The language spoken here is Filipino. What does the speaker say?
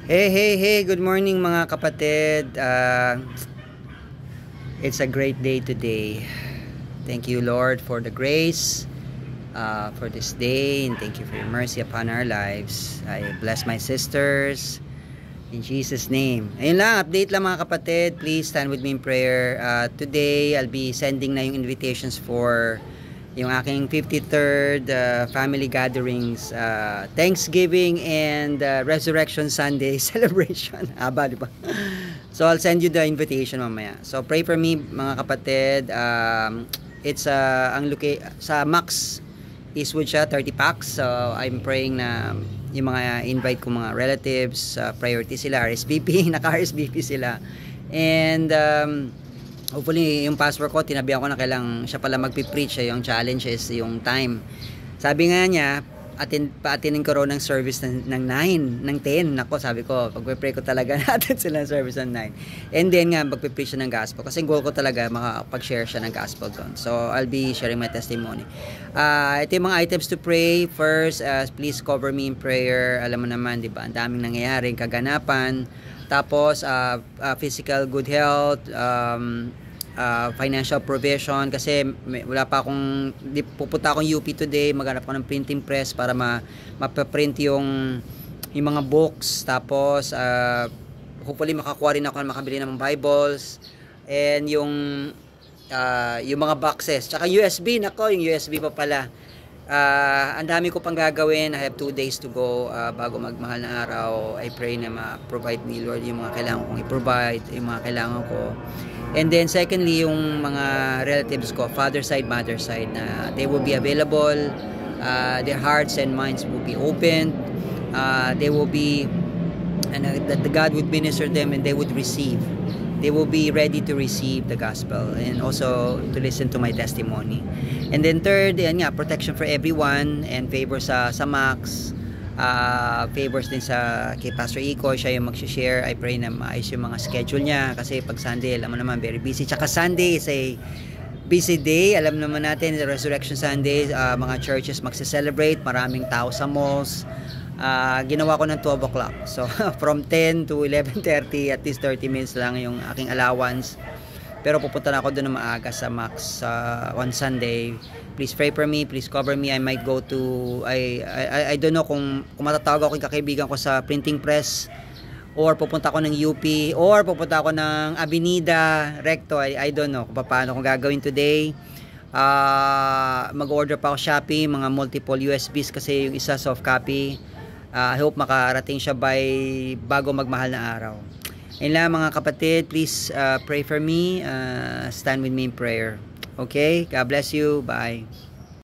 Hey, good morning mga kapatid. It's a great day today. Thank you, Lord, for the grace for this day, and thank you for your mercy upon our lives. I bless my sisters in Jesus' name. Ayun lang, update lang mga kapatid. Please stand with me in prayer. Today, I'll be sending na yung invitations for yung aking 53rd family gatherings, Thanksgiving and Resurrection Sunday celebration. Aba, di ba? So I'll send you the invitation mamaya. So pray for me mga kapatid. It's sa Max Eastwood siya, 30 packs. So I'm praying na yung mga invite ko mga relatives, priority sila, RSVP, naka-RSVP sila. And hopefully yung passport ko tinabihan ko na kailang siya pala magpi-preach. Yung challenge is yung time. Sabi nga niya pa-attendin ko raw ng service ng 9 ng 10. Nako, sabi ko pag-pray ko talaga natin sila ng service ng 9, and then nga magpi-preach siya ng gospel kasi goal ko talaga makapag-share siya ng gospel doon. So I'll be sharing my testimony. Ito yung mga items to pray. First, please cover me in prayer. Alam mo naman, di ba, ang daming nangyayaring kaganapan. Tapos physical good health, financial provision, kasi wala pa akong, pupunta akong UP today, maghanap ako ng printing press para mapaprint yung mga books. Tapos hopefully makakuha rin ako, makabili ng Bibles and yung mga boxes, tsaka USB. Nako, yung USB pa pala. Ang dami ko pang gagawin. I have 2 days to go bago magmahal na araw. I pray na ma-provide ni Lord yung mga kailangan kong i-provide, yung mga kailangan ko. And then secondly, yung mga relatives ko, father side, mother side, na they will be available. Their hearts and minds will be opened. They will be, and that the God would minister them and they would receive. They will be ready to receive the gospel and also to listen to my testimony. And then third, yan nga, protection for everyone and favor sa Max, favors din kay Pastor Iko. Siya yung mag-share. I pray na maayos yung mga schedule niya kasi pag Sunday, alam mo naman, very busy. Tsaka Sunday is a busy day. Alam naman natin, the Resurrection Sunday, mga churches magse-celebrate, maraming tao sa malls. Ginawa ko ng 12 o'clock. So from 10 to 11:30, at least 30 minutes lang yung aking allowance. Pero pupunta na ako doon na maaga sa Max on Sunday. Please pray for me, please cover me. I might go to, I don't know kung matatawag ako yung kakaibigan ko sa printing press, or pupunta ako ng UP, or pupunta ako ng Avenida Recto. I don't know kung paano kung gagawin today. Mag-order pa ako Shopee, mga multiple USBs kasi yung isa soft copy. I hope makarating siya bago magmahal na araw. Ayun lang mga kapatid, please pray for me, stand with me in prayer. Okay? God bless you. Bye.